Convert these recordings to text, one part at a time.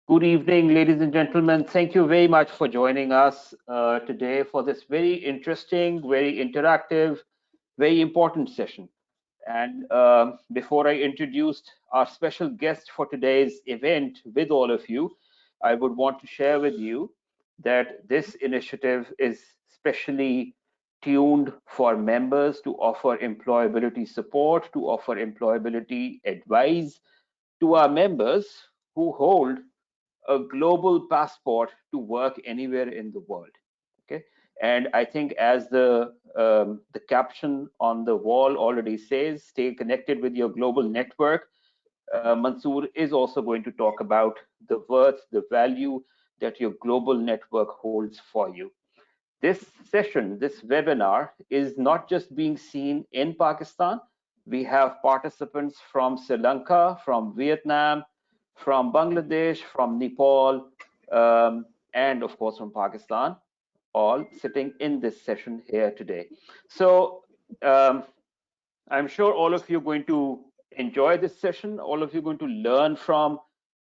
Good evening, ladies and gentlemen. Thank you very much for joining us today for this very interesting, very interactive, very important session. And before I introduced our special guest for today's event with all of you, I would want to share with you that this initiative is specially tuned for members to offer employability support, to offer employability advice to our members who hold a global passport to work anywhere in the world. Okay, and I think as the caption on the wall already says, stay connected with your global network. Mansoor is also going to talk about the worth, the value that your global network holds for you. This session, this webinar is not just being seen in Pakistan. We have participants from Sri Lanka, from Vietnam, from Bangladesh, from Nepal, and of course from Pakistan, all sitting in this session here today. So I'm sure all of you are going to enjoy this session. All of you are going to learn from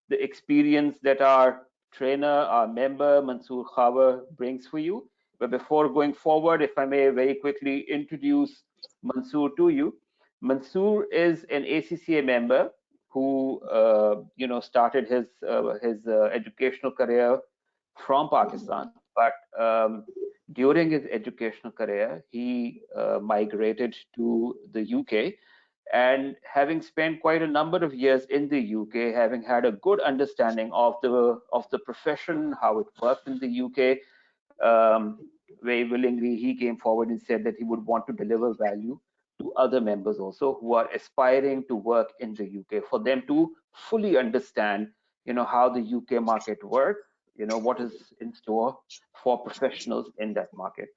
the experience that our trainer, our member, Mansoor Khawer, brings for you. But before going forward, if I may very quickly introduce Mansoor to you. Mansoor is an ACCA member who, started his educational career from Pakistan, but during his educational career, he migrated to the UK, and having spent quite a number of years in the UK, having had a good understanding of the profession, how it worked in the UK, very willingly he came forward and said that he would want to deliver value to other members also who are aspiring to work in the UK, for them to fully understand, how the UK market works, what is in store for professionals in that market.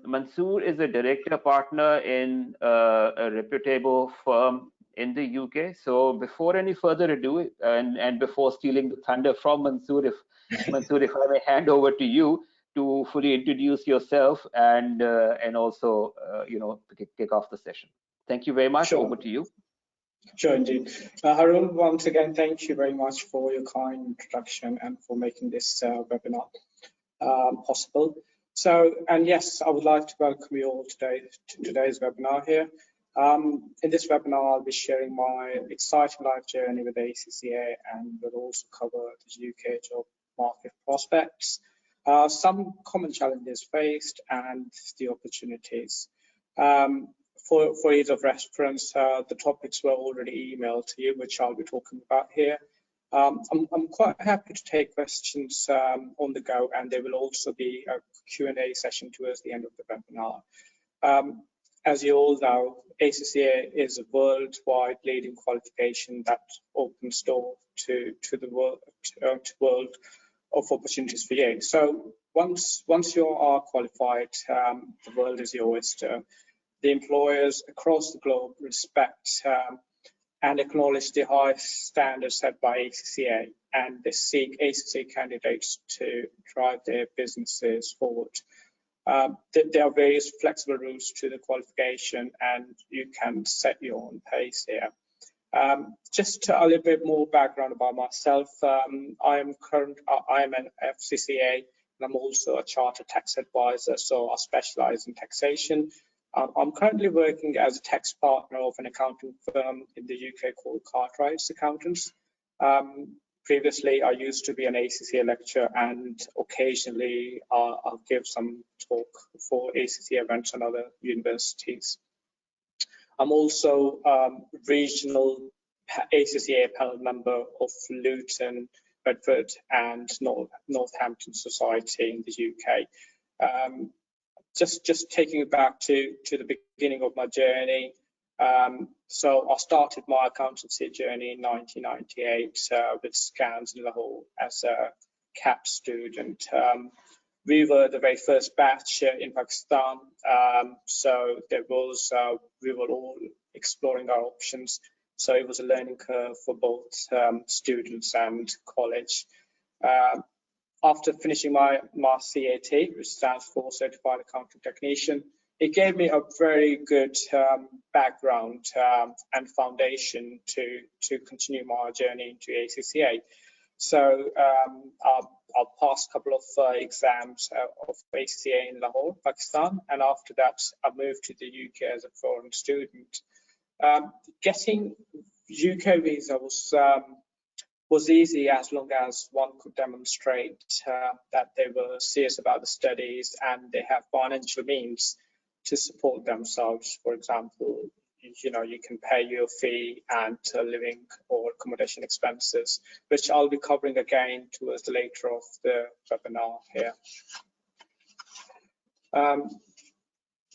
Mansoor is a director partner in a reputable firm in the UK. So before any further ado, and before stealing the thunder from Mansoor, if I may hand over to you to fully introduce yourself and also kick off the session. Thank you very much. Sure. Over to you. Sure, indeed. Harun, once again, thank you very much for your kind introduction and for making this webinar possible. So, and yes, I would like to welcome you all today to today's webinar here. In this webinar, I'll be sharing my exciting life journey with ACCA, and we'll also cover the UK job market prospects, some common challenges faced, and the opportunities. For ease of reference, the topics were already emailed to you, which I'll be talking about here. I'm quite happy to take questions on the go, and there will also be a Q&A session towards the end of the webinar. As you all know, ACCA is a worldwide leading qualification that opens door to the world of opportunities for you. So once you are qualified, the world is your oyster. The employers across the globe respect and acknowledge the high standards set by ACCA, and they seek ACCA candidates to drive their businesses forward. There are various flexible routes to the qualification, and you can set your own pace here. Just a little bit more background about myself. I am an FCCA, and I'm also a chartered tax advisor, so I specialize in taxation. I'm currently working as a tax partner of an accounting firm in the UK called Cartwright's Accountants. Previously, I used to be an ACCA lecturer, and occasionally I'll give some talk for ACCA events and other universities. I'm also regional ACCA panel member of Luton, Bedford, and Northampton Society in the UK. Just taking it back to the beginning of my journey. So I started my accountancy journey in 1998 with scans in Lahore as a CAP student. We were the very first batch in Pakistan, so we were all exploring our options. So it was a learning curve for both students and college. After finishing my CAT, which stands for Certified Accounting Technician, it gave me a very good background and foundation to continue my journey into ACCA. So I'll pass a couple of exams of ACCA in Lahore, Pakistan, and after that I moved to the UK as a foreign student. Getting UK visa was easy as long as one could demonstrate that they were serious about the studies and they have financial means to support themselves. For example, you can pay your fee and living or accommodation expenses, which I'll be covering again towards the later of the webinar here.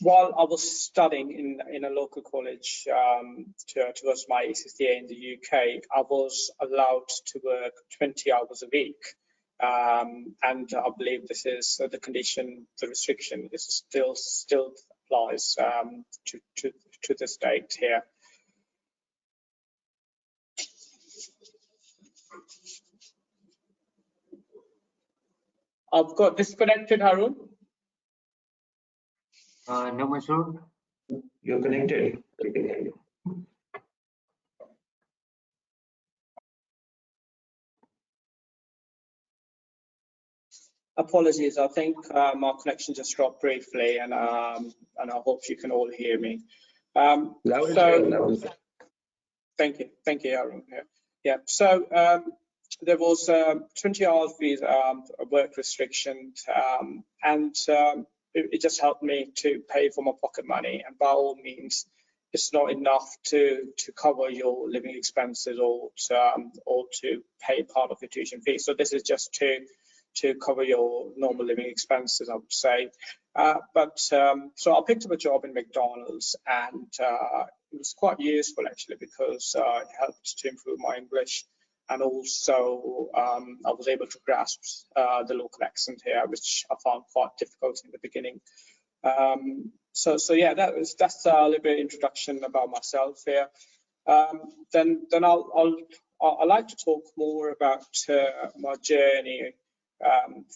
While I was studying in a local college towards my ACCA in the UK, I was allowed to work 20 hours a week. And I believe this is the condition, the restriction is still applies to this date here. I've got disconnected, Harun. No, Masroor. You're connected. Apologies, I think my connection just dropped briefly, and I hope you can all hear me. Thank you, Aaron. Yeah. So there was 20 hours with work restriction, and it just helped me to pay for my pocket money. And by all means, it's not enough to cover your living expenses or to pay part of your tuition fee. So this is just to cover your normal living expenses, I would say. So I picked up a job in McDonald's, and it was quite useful actually, because it helped to improve my English, and also I was able to grasp the local accent here, which I found quite difficult in the beginning. So yeah, that's a little bit of introduction about myself here. Then I'd like to talk more about my journey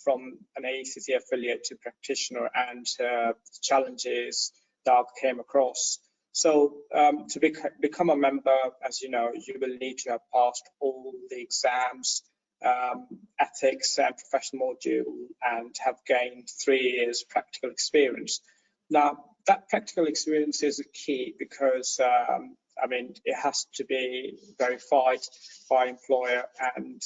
from an ACCA affiliate to practitioner, and challenges that I came across. So to become a member, as you know, you will need to have passed all the exams, ethics and professional module, and have gained 3 years practical experience. Now, that practical experience is a key because I mean, it has to be verified by employer, and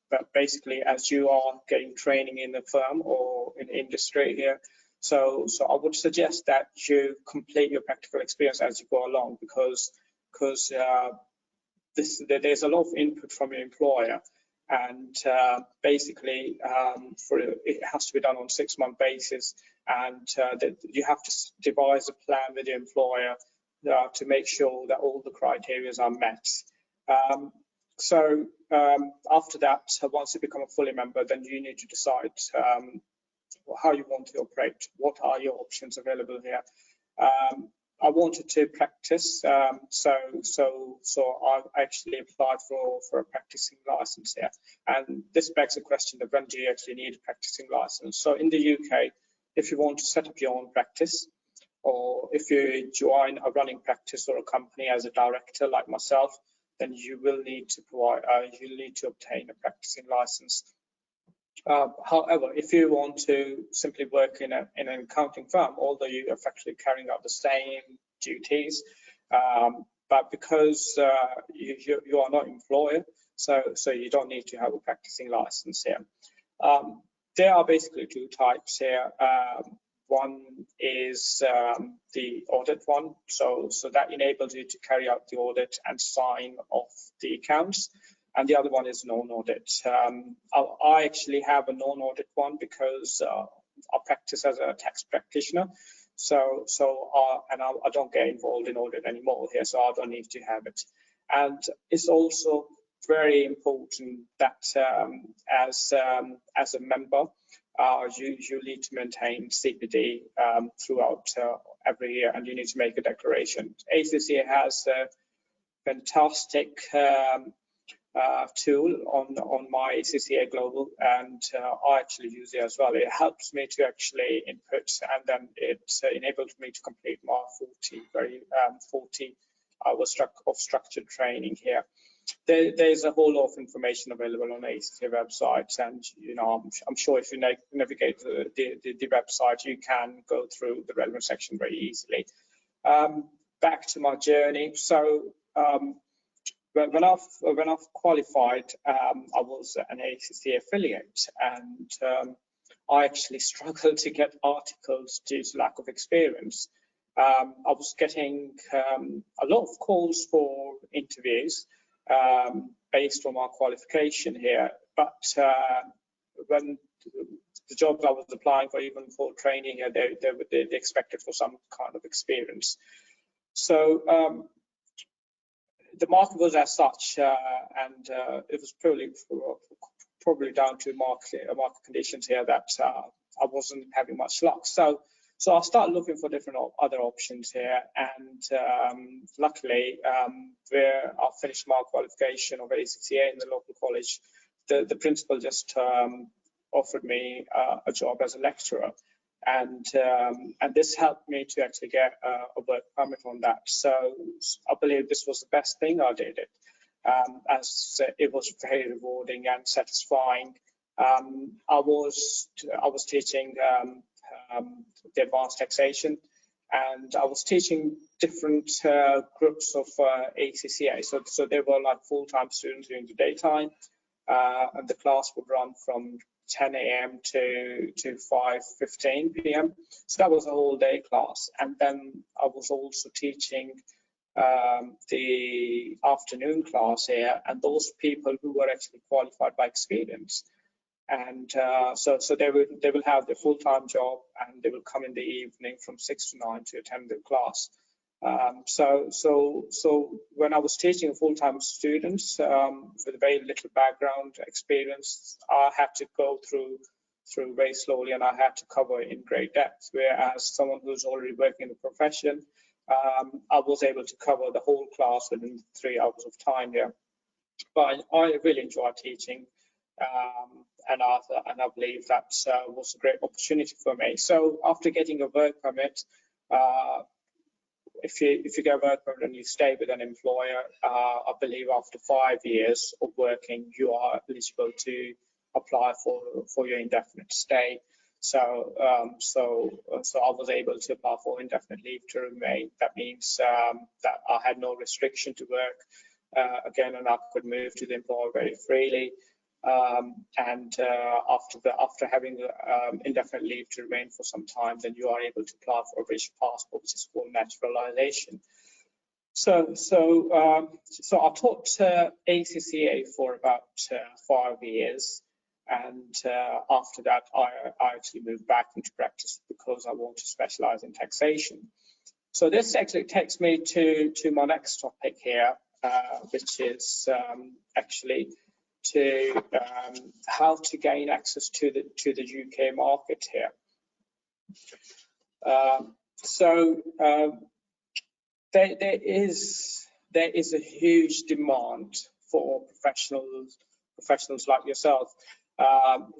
but basically, as you are getting training in the firm or in industry here, so I would suggest that you complete your practical experience as you go along, because there's a lot of input from your employer, and basically it has to be done on 6-month basis, and you have to devise a plan with your employer to make sure that all the criteria are met. So after that, once you become a fully member, then you need to decide how you want to operate. What are your options available here? I wanted to practice, so I actually applied for a practicing license here. And this begs the question of when do you actually need a practicing license? So in the UK, if you want to set up your own practice, or if you join a running practice or a company as a director like myself, then you will need to obtain a practicing license. However, if you want to simply work in an accounting firm, although you are effectively carrying out the same duties, but because you are not employer, so you don't need to have a practicing license here. There are basically 2 types here. One is the audit one, so that enables you to carry out the audit and sign off the accounts. And the other one is non-audit. I actually have a non-audit one because I practice as a tax practitioner. And I don't get involved in audit anymore here, so I don't need to have it. And it's also very important that as a member, you need to maintain CPD throughout every year, and you need to make a declaration. ACCA has a fantastic tool on my ACCA Global, and I actually use it as well. It helps me to actually input, and then it enabled me to complete my 40 hours of structured training here. there's a whole lot of information available on ACCA websites, and I'm sure if you navigate the website, you can go through the relevant section very easily. Back to my journey. So when I've qualified, I was an ACCA affiliate, and I actually struggled to get articles due to lack of experience. I was getting a lot of calls for interviews based on my qualification here, but when the jobs I was applying for, even for training here, they expected for some kind of experience. So the market was as such, and it was probably down to market conditions here that I wasn't having much luck. So I started looking for different other options here, and luckily, where I finished my qualification of ACCA in the local college, the principal just offered me a job as a lecturer, and this helped me to actually get a work permit on that. So I believe this was the best thing I did it, as it was very rewarding and satisfying. I was teaching the advanced taxation, and I was teaching different groups of ACCA. So they were like full-time students during the daytime, and the class would run from 10 a.m. to 5:15 p.m. So that was a whole day class. And then I was also teaching the afternoon class here, and those people who were actually qualified by experience. And so they will have their full-time job, and they will come in the evening from 6 to 9 to attend the class. So when I was teaching full-time students with very little background experience, I had to go through very slowly, and I had to cover in great depth. Whereas someone who's already working in the profession, I was able to cover the whole class within 3 hours of time here. But I really enjoy teaching, and I believe that was a great opportunity for me. So after getting a work permit, if you get a work permit and you stay with an employer, I believe after 5 years of working, you are eligible to apply for your indefinite stay. So I was able to apply for indefinite leave to remain. That means that I had no restriction to work again, and I could move to the employer very freely. And after having indefinite leave to remain for some time, then you are able to apply for a British passport, which is called naturalization. So I taught ACCA for about 5 years, and after that, I actually moved back into practice because I want to specialize in taxation. So this actually takes me to my next topic here, which is actually to how to gain access to the UK market here. There is a huge demand for professionals like yourself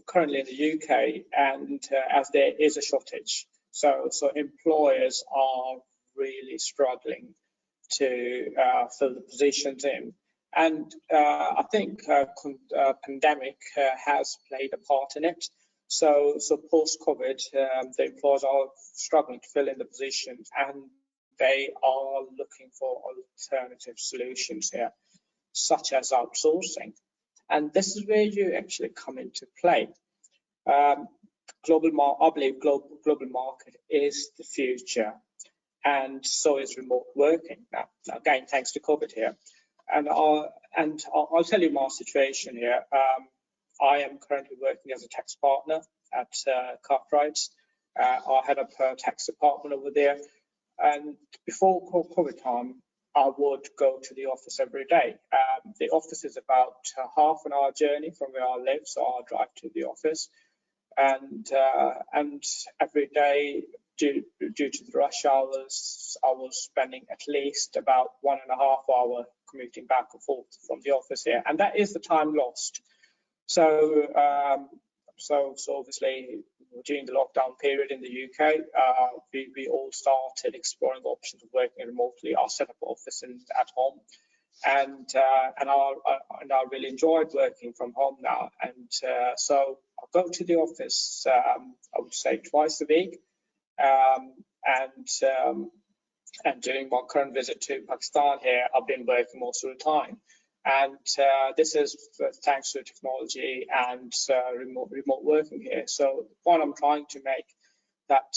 currently in the UK, and as there is a shortage, so employers are really struggling to fill the positions in. And I think pandemic has played a part in it. So post-COVID, the employers are struggling to fill in the positions, and they are looking for alternative solutions here, such as outsourcing. And this is where you actually come into play. I believe global market is the future, and so is remote working. Now again, thanks to COVID here. And I'll tell you my situation here. I am currently working as a tax partner at Cartwrights. I head up a tax department over there. And before COVID time, I would go to the office every day. The office is about half an hour journey from where I live, so I'll drive to the office. And every day, due to the rush hours, I was spending at least about 1.5 hours commuting back and forth from the office here, and that is the time lost. So obviously during the lockdown period in the UK, we all started exploring options of working remotely. I set up an office at home, I really enjoyed working from home now. And so I go to the office, I would say twice a week, um, and um, and during my current visit to Pakistan here, I've been working most of the time. And this is thanks to technology and remote working here. So the point I'm trying to make that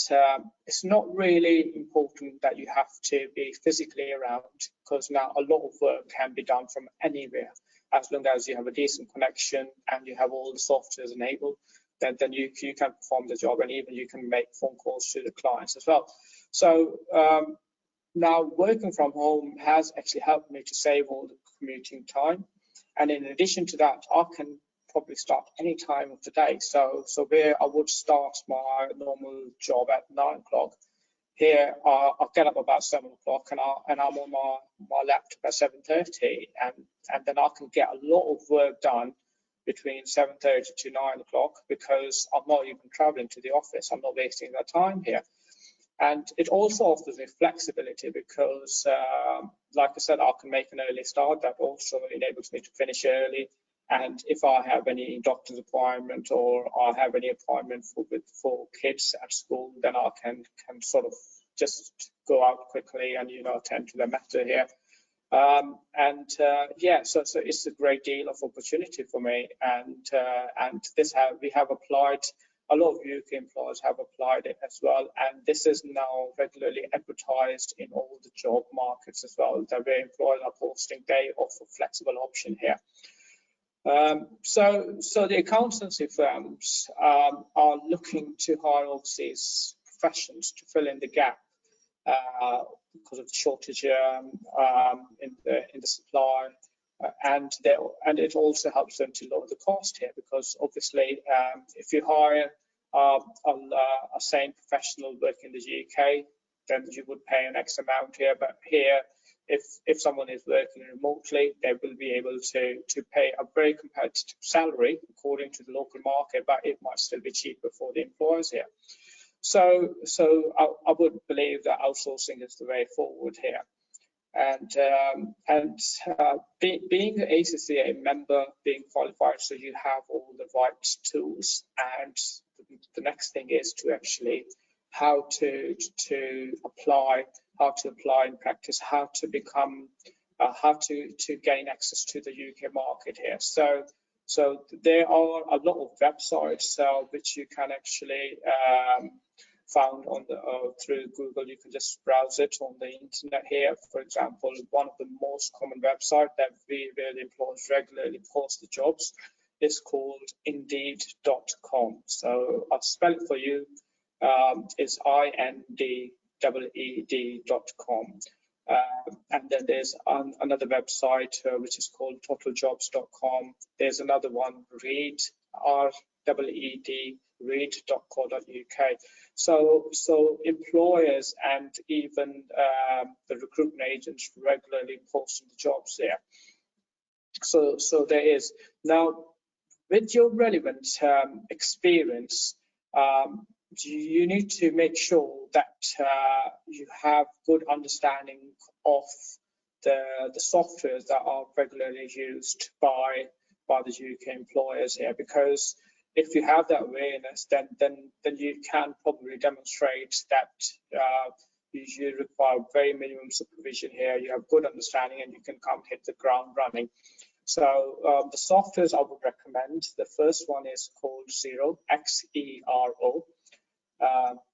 it's not really important that you have to be physically around, because now a lot of work can be done from anywhere. As long as you have a decent connection and you have all the softwares enabled, then you can perform the job, and even you can make phone calls to the clients as well. So now working from home has actually helped me to save all the commuting time. And in addition to that, I can probably start any time of the day. So where I would start my normal job at 9 o'clock, here I get up about 7 o'clock and I'm on my laptop at 7:30, and then I can get a lot of work done between 7:30 to 9 o'clock, because I'm not even traveling to the office. I'm not wasting that time here. And it also offers me flexibility because, like I said, I can make an early start. That also enables me to finish early. And if I have any doctor's appointment or I have any appointment for kids at school, then I can sort of just go out quickly and attend to the matter here. Yeah, so it's a great deal of opportunity for me, and we have applied. A lot of UK employers have applied it as well, and this is now regularly advertised in all the job markets as well. The way employers are posting, they offer flexible option here. So the accountancy firms are looking to hire overseas professions to fill in the gap because of the shortage in the supply, and it also helps them to lower the cost here, because obviously if you hire a same professional working in the UK, then you would pay an X amount here. But here, if someone is working remotely, they will be able to pay a very competitive salary according to the local market, but it might still be cheaper for the employers here. So I would believe that outsourcing is the way forward here. And being an ACCA member, being qualified, so you have all the right tools. And the next thing is to actually how to apply in practice, how to become, how to gain access to the UK market here. So there are a lot of websites which you can actually found on through Google. You can just browse it on the internet here. For example, one of the most common websites that where the employers regularly post the jobs is called Indeed.com. So I'll spell it for you. It's INDEED.com. And then there's another website which is called TotalJobs.com. There's another one, Reed, REED, read.co.uk. So employers and even the recruitment agents regularly posting the jobs there. So there is. Now, with your relevant experience, you need to make sure that you have good understanding of the softwares that are regularly used by the UK employers here, because if you have that awareness, then you can probably demonstrate that you require very minimum supervision here. You have good understanding and you can come hit the ground running. So the softwares I would recommend, the first one is called Xero, Xero.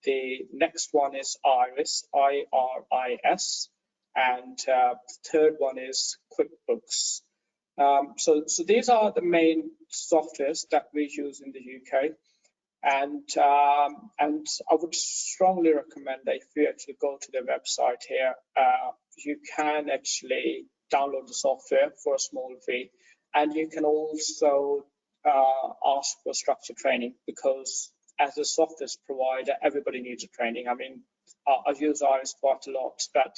The next one is Iris, IRIS, and the third one is QuickBooks. So these are the main softwares that we use in the UK, and I would strongly recommend that if you actually go to the website here, you can actually download the software for a small fee, and you can also ask for structured training, because as a software provider, everybody needs a training. I mean, I use Iris quite a lot, but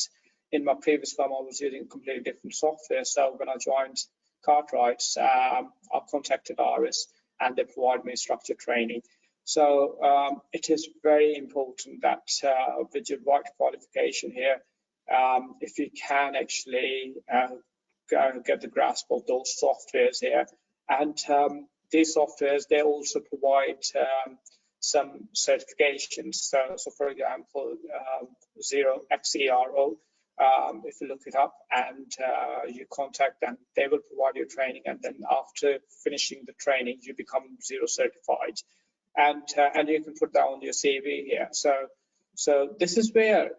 in my previous firm, I was using completely different software. So when I joined Cartwright, I contacted Iris and they provide me structured training. So it is very important that with your right qualification here, if you can actually get the grasp of those softwares here. And these softwares, they also provide some certifications. So for example, Zero XERO, if you look it up and you contact them, they will provide you training, and then after finishing the training, you become Zero certified, and you can put that on your CV here. So this is where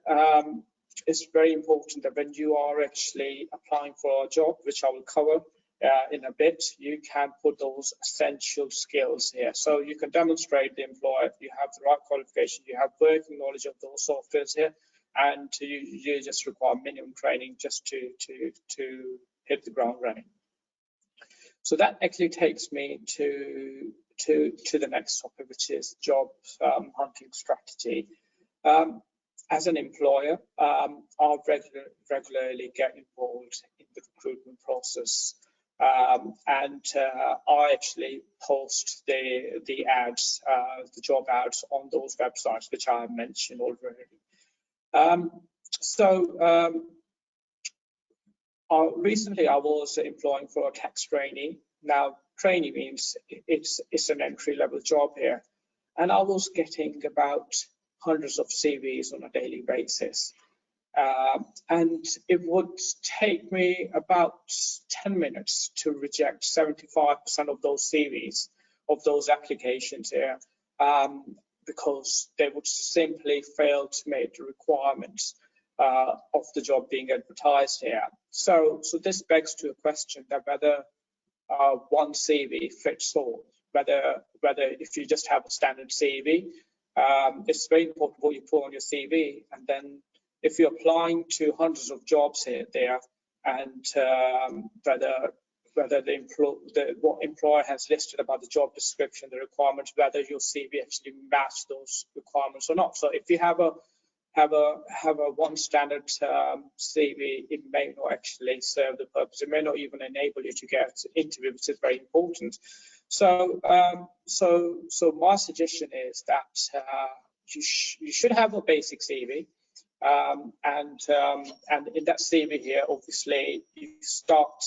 it's very important that when you are actually applying for a job, which I will cover in a bit, you can put those essential skills here. So you can demonstrate the employer, you have the right qualification, you have working knowledge of those softwares here, and you just require minimum training just to hit the ground running. So that actually takes me to the next topic, which is job hunting strategy. As an employer, I regularly get involved in the recruitment process, and I actually post the ads, the job ads on those websites, which I mentioned already. Recently I was employing for a tax trainee. Now, trainee means it's an entry-level job here, and I was getting about hundreds of CVs on a daily basis. And it would take me about 10 minutes to reject 75% of those CVs, of those applications here, because they would simply fail to meet the requirements of the job being advertised here. So this begs to a question that whether one CV fits all, whether if you just have a standard CV, it's very important what you put on your CV, and then if you're applying to hundreds of jobs there, and whether what employer has listed about the job description, the requirements, whether your CV actually match those requirements or not. So if you have a one standard CV, it may not actually serve the purpose. It may not even enable you to get an interview, which is very important. So my suggestion is that you should have a basic CV, and in that CV here, obviously, you start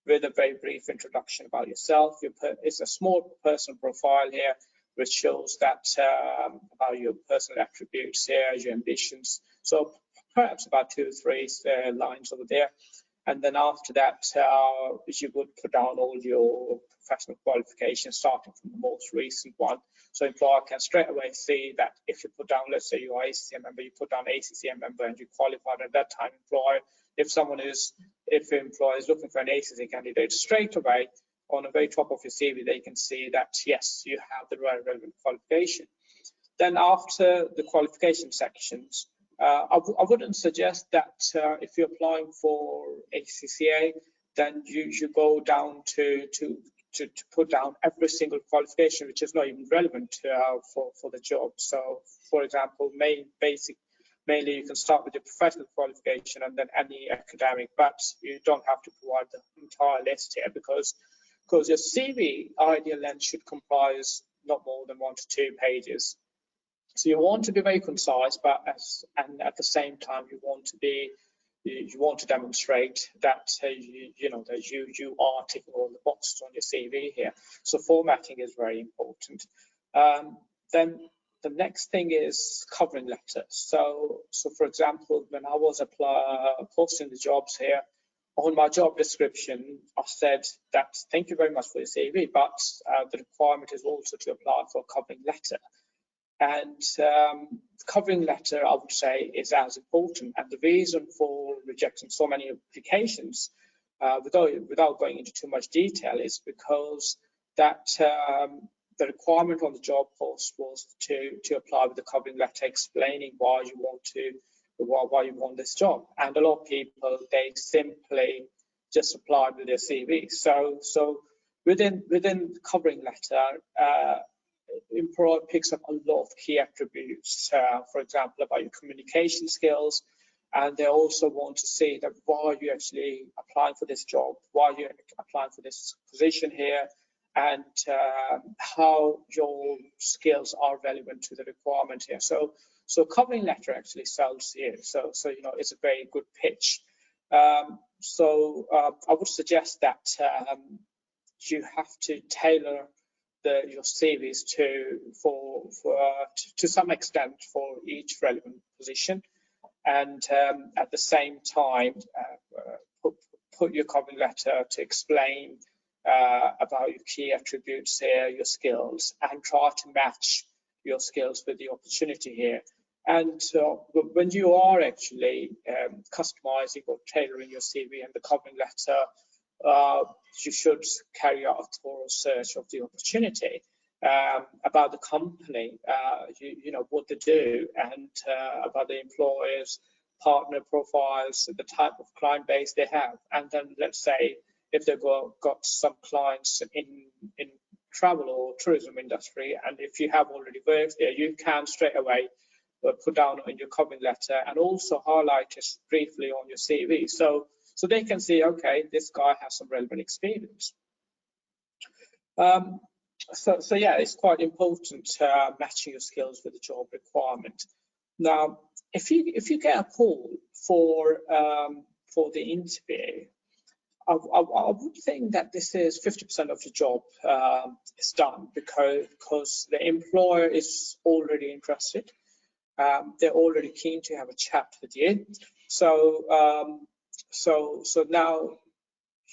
with a very brief introduction about yourself. It's a small personal profile here, which shows that about your personal attributes here, your ambitions. So perhaps about 2 or 3 lines over there. And then after that, you would put down all your professional qualifications, starting from the most recent one. So employer can straight away see that if you put down, let's say you are ACCM member, you put down ACCM member and you qualified at that time, employer. If the employer is looking for an ACCM candidate, straight away on the very top of your CV, they can see that yes, you have the relevant qualification. Then after the qualification sections, I wouldn't suggest that if you're applying for ACCA, then you go down to put down every single qualification, which is not even relevant for the job. So, for example, mainly you can start with your professional qualification and then any academic, but you don't have to provide the entire list here because your CV ideal length should comprise not more than 1 to 2 pages. So you want to be very concise, and at the same time you want to demonstrate that you are ticking all the boxes on your CV here. So formatting is very important. Then the next thing is covering letter. So for example, when I was posting the jobs here, on my job description, I said that thank you very much for your CV, but the requirement is also to apply for a covering letter. And covering letter, I would say, is as important. And the reason for rejecting so many applications, without going into too much detail, is because that the requirement on the job post was to apply with the covering letter explaining why you want this job. And a lot of people, they simply just applied with their CV. So within the covering letter, employer picks up a lot of key attributes, for example, about your communication skills, and they also want to see that why you actually applying for this job, why you're applying for this position here, and how your skills are relevant to the requirement here. So covering letter actually sells here. So it's a very good pitch. I would suggest that you have to tailor your CVs to some extent for each relevant position, and at the same time put your covering letter to explain about your key attributes here, your skills, and try to match your skills with the opportunity here. And when you are actually customizing or tailoring your CV and the covering letter, you should carry out a thorough search of the opportunity, about the company, you know, what they do, and about the employers, partner profiles, the type of client base they have. And then let's say if they've got some clients in travel or tourism industry, and if you have already worked there, you can straight away put down in your covering letter and also highlight it briefly on your CV, so they can see, okay, this guy has some relevant experience. So yeah, it's quite important matching your skills with the job requirement. Now, if you get a call for the interview, I would think that this is 50% of the job is done, because the employer is already interested. They're already keen to have a chat with you. So now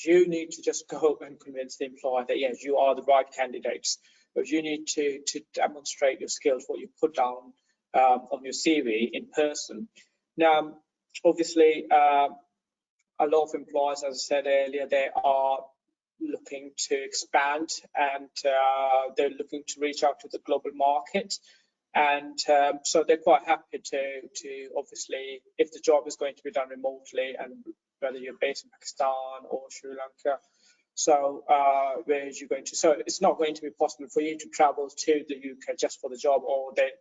you need to just go and convince the employer that yes, you are the right candidates. But you need to demonstrate your skills, what you put down on your CV in person. Now, obviously, a lot of employers, as I said earlier, they are looking to expand, and they're looking to reach out to the global market. And so they're quite happy to obviously, if the job is going to be done remotely, and whether you're based in Pakistan or Sri Lanka, so where you're going to, so it's not going to be possible for you to travel to the UK just for the job, or they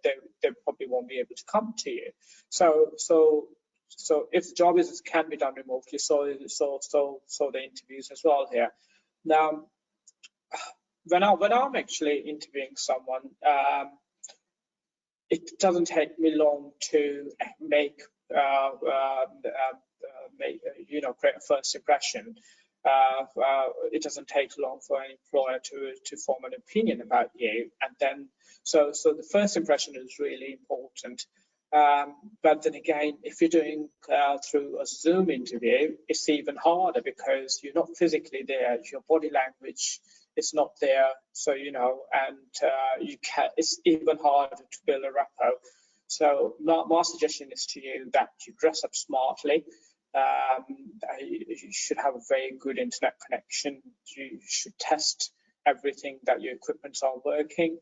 probably won't be able to come to you. So if the job can be done remotely, so the interviews as well here. Now, when I'm actually interviewing someone, it doesn't take me long to make create a first impression. It doesn't take long for an employer to form an opinion about you, and then so the first impression is really important. But then again, if you're doing through a Zoom interview, it's even harder because you're not physically there. Your body language is not there, so and it's even harder to build a rapport. So my suggestion is to you that you dress up smartly. You should have a very good internet connection. You should test everything that your equipments are working,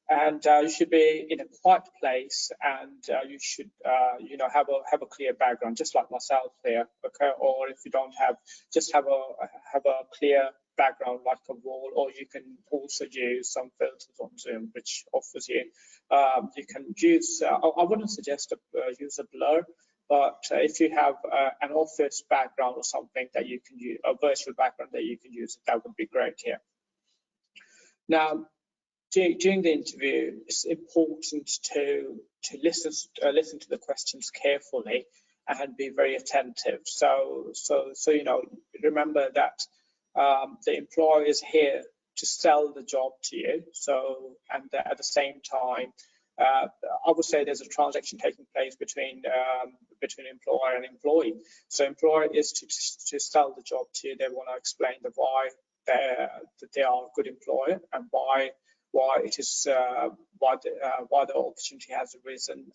and you should be in a quiet place, and you should have a clear background, just like myself here. Okay, or if you don't have, just have a clear background like a wall, or you can also use some filters on Zoom, which offers you. You can use. I wouldn't suggest use a blur, but if you have an office background or something that you can use, a virtual background that you can use, that would be great here. Now, during the interview, it's important to listen to the questions carefully and be very attentive. So remember that the employer is here to sell the job to you. So, and at the same time, I would say there's a transaction taking place between employer and employee. So employer is to sell the job to you. They want to explain why they are a good employer, and why it is why the opportunity has arisen,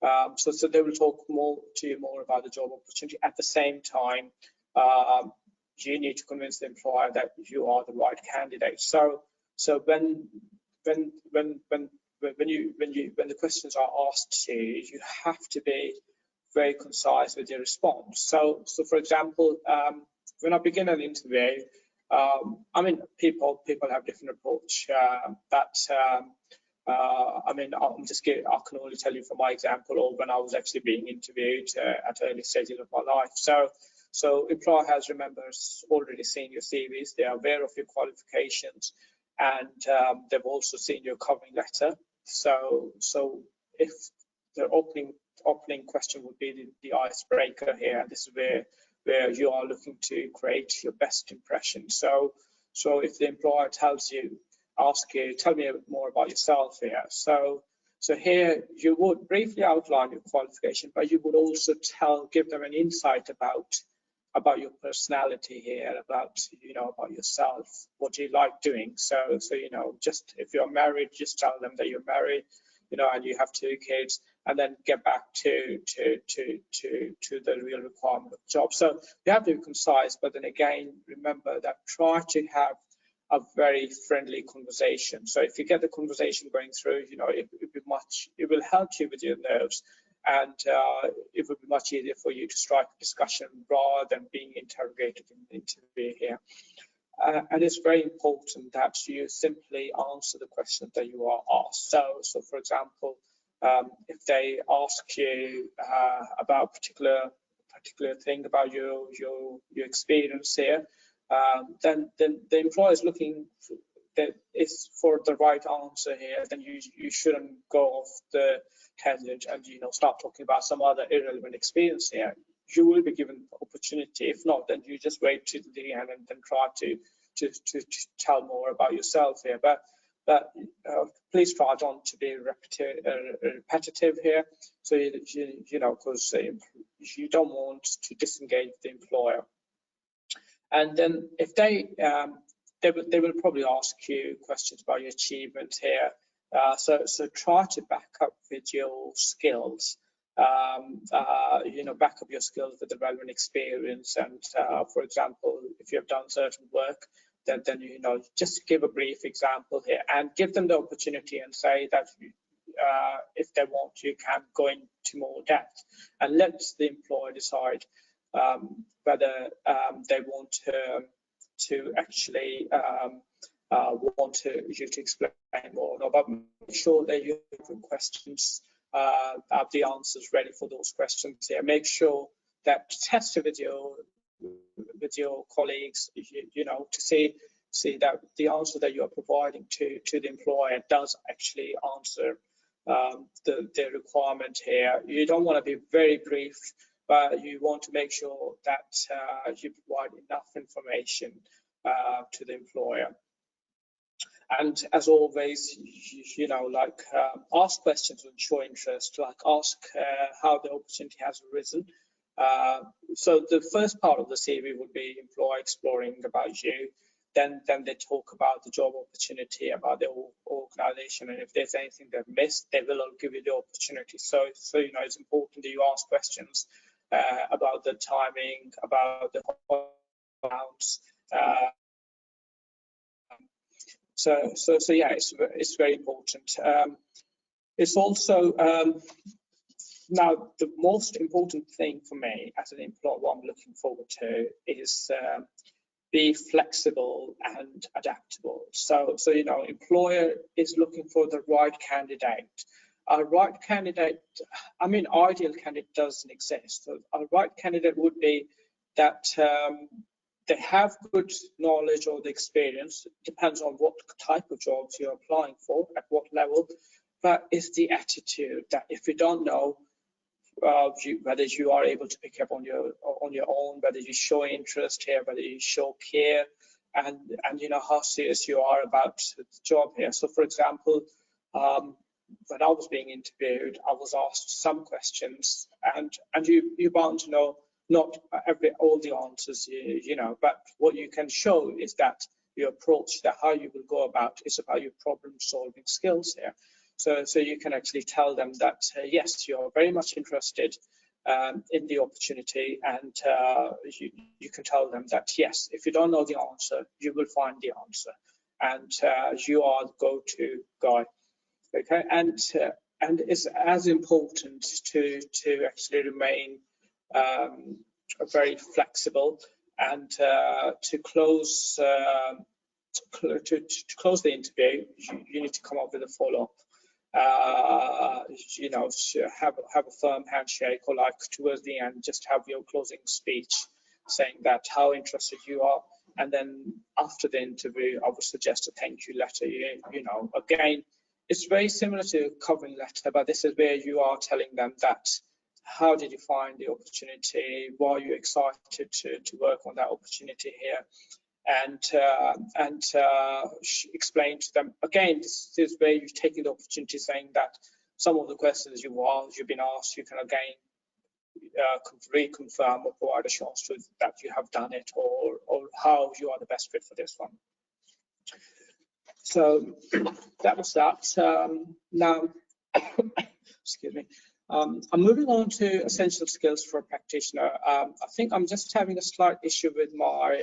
and so they will talk to you more about the job opportunity. At the same time, you need to convince the employer that you are the right candidate. So when the questions are asked to you, you have to be very concise with your response. So for example, when I begin an interview, I mean, people have different approach, but I mean, I can only tell you from my example, or when I was actually being interviewed at early stages of my life. So employer has already seen your CVs. They are aware of your qualifications, and they've also seen your covering letter. So if they're opening opening question would be the icebreaker here. This is where you are looking to create your best impression. So if the employer tells you, ask you, tell me a bit more about yourself here. So here you would briefly outline your qualification, but you would also give them an insight about your personality here, about yourself, what you like doing. So just if you're married, just tell them that you're married, and you have 2 kids, and then get back to the real requirement of the job. So you have to be concise, but then again, remember that try to have a very friendly conversation. So if you get the conversation going through, it will help you with your nerves, and it would be much easier for you to strike a discussion rather than being interrogated in the interview here. And it's very important that you simply answer the questions that you are asked. So for example, if they ask you about particular thing about your experience here, then the employer is looking for the right answer here. Then you shouldn't go off the tangent and start talking about some other irrelevant experience here. You will be given opportunity. If not, then you just wait to the end and then try to tell more about yourself here. But please try not to be repetitive here. So because you don't want to disengage the employer. And then if they will probably ask you questions about your achievements here. So try to back up with your skills. Back up your skills with the relevant experience. And for example, if you have done certain work, then just give a brief example here and give them the opportunity and say that if they want, you can go into more depth, and let the employer decide whether they want to actually want you to explain more or not. But make sure that you have questions, have the answers ready for those questions here. Make sure that test it with your colleagues, to see that the answer that you are providing to the employer does actually answer the requirement here. You don't want to be very brief, but you want to make sure that you provide enough information to the employer. And as always, ask questions and show interest, like ask how the opportunity has arisen. So the first part of the CV would be employer exploring about you. Then they talk about the job opportunity, about the organization, and if there's anything they've missed, they will give you the opportunity. So it's important that you ask questions about the timing, about the amounts. So yeah, it's very important. It's also now the most important thing for me as an employer, what I'm looking forward to is be flexible and adaptable. So employer is looking for the right candidate. A right candidate, ideal candidate doesn't exist. So a right candidate would be that they have good knowledge or the experience. It depends on what type of jobs you're applying for, at what level. But it's the attitude that if you don't know whether you are able to pick up on your own, whether you show interest here, whether you show care, and how serious you are about the job here. So, for example, when I was being interviewed, I was asked some questions, and you're bound to know not all the answers, but what you can show is that your approach, that how you will go about, is about your problem-solving skills here. So you can actually tell them that yes, you are very much interested in the opportunity, and you can tell them that yes, if you don't know the answer, you will find the answer, and you are the go-to guy. Okay, and it's as important to actually remain very flexible, and to close the interview, you need to come up with a follow-up. Have a firm handshake, or like towards the end, just have your closing speech saying that how interested you are, and then after the interview, I would suggest a thank you letter. Again, it's very similar to a covering letter, but this is where you are telling them that how did you find the opportunity? Why are you excited to work on that opportunity here? And explain to them again. This is where you're taking the opportunity, saying that some of the questions you've been asked, you can again reconfirm or provide assurance to that you have done it, or how you are the best fit for this one. So that was that. Now, excuse me. I'm moving on to essential skills for a practitioner. I think I'm just having a slight issue with my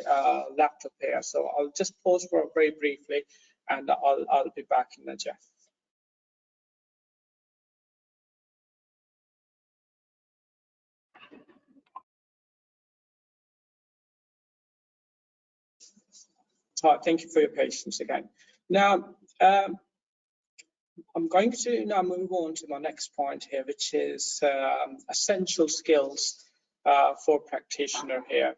laptop here, so I'll just pause for very briefly, and I'll be back in a jiff. So thank you for your patience again. Now, I'm going to now move on to my next point here, which is essential skills for a practitioner here.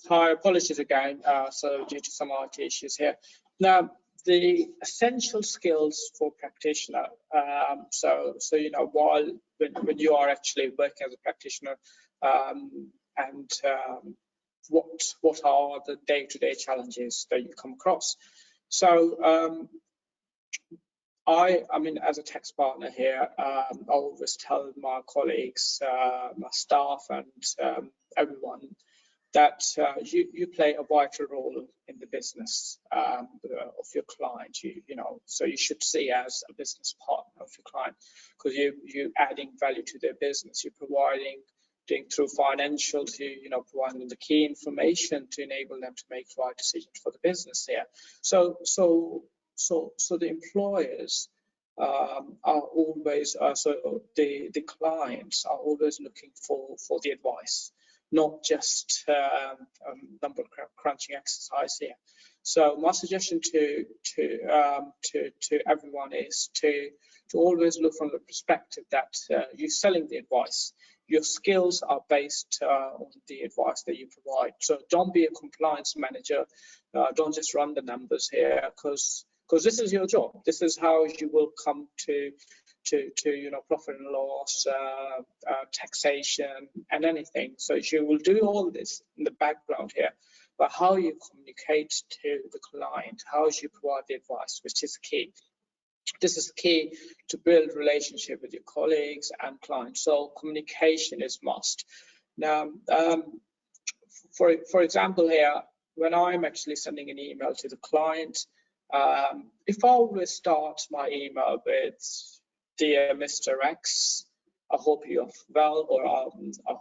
Hi, apologies again. So due to some IT issues here. Now, the essential skills for practitioner. So you know, while when you are actually working as a practitioner, what are the day-to-day challenges that you come across? So I mean, as a tax partner here, I always tell my colleagues, my staff, and everyone that you play a vital role in the business of your client. You know, so you should see as a business partner of your client, because you adding value to their business. You're providing through financials. You know, providing them the key information to enable them to make the right decisions for the business here. So the employers are always so the clients are always looking for the advice, not just number crunching exercise here. So my suggestion to everyone is to always look from the perspective that you're selling the advice. Your skills are based on the advice that you provide. So don't be a compliance manager. Don't just run the numbers here, because this is your job. This is how you will come to you know, profit and loss, taxation, and anything. So you will do all this in the background here, but how you communicate to the client, how you provide the advice, which is key. This is key to build relationship with your colleagues and clients. So communication is must. Now, for example here, when I'm actually sending an email to the client, if I always start my email with "Dear Mr. X, I hope you're well," or "I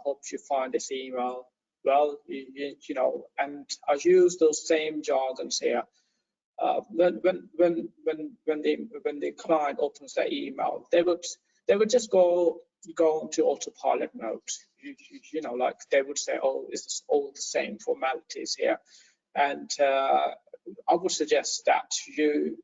hope you find this email well," you know, and I use those same jargons here. When the client opens their email, they would just go into autopilot mode. You know, like they would say, "Oh, is this all the same formalities here?" And I would suggest that you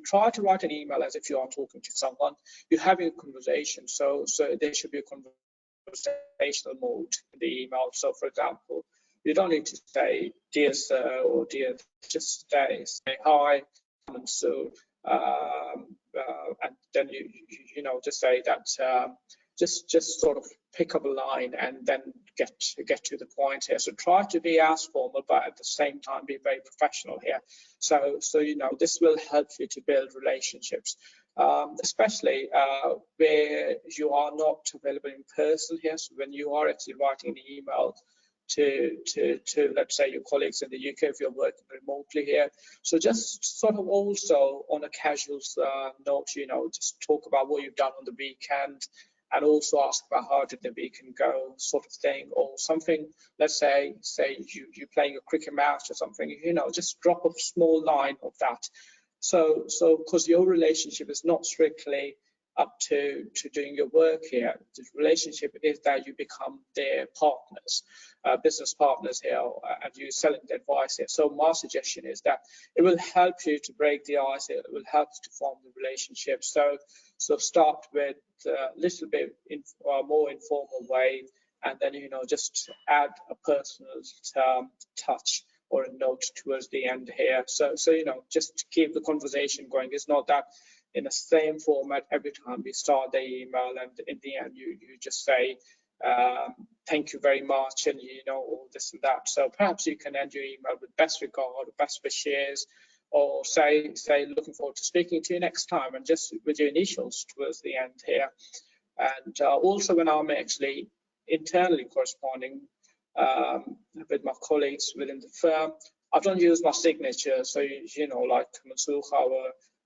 try to write an email as if you are talking to someone. You're having a conversation, so there should be a conversational mode in the email. So, for example, you don't need to say "Dear Sir" or "Dear," just say "Hi, and so," and then you know, just say that. Just sort of pick up a line and then get to the point here. So try to be as formal, but at the same time be very professional here. So you know, this will help you to build relationships, especially where you are not available in person here. So when you are actually writing an email to let's say your colleagues in the UK, if you're working remotely here, so just sort of also on a casual note, you know, just talk about what you've done on the weekend, and also ask about how did the weekend go, sort of thing, or something. Let's say you're playing a cricket match or something, you know, just drop a small line of that. So because your relationship is not strictly up to doing your work here. The relationship is that you become their partners, business partners here, and you're selling the advice here. So my suggestion is that it will help you to break the ice. It will help to form the relationship. So start with a little bit more informal way, and then just add a personal touch or a note towards the end here. So just to keep the conversation going. It's not that in the same format every time we start the email, and in the end you just say thank you very much, and all this and that. So perhaps you can end your email with best regard, best wishes, or say looking forward to speaking to you next time, and just with your initials towards the end here. And also, when I'm actually internally corresponding with my colleagues within the firm, I don't use my signature. So like Mansoor,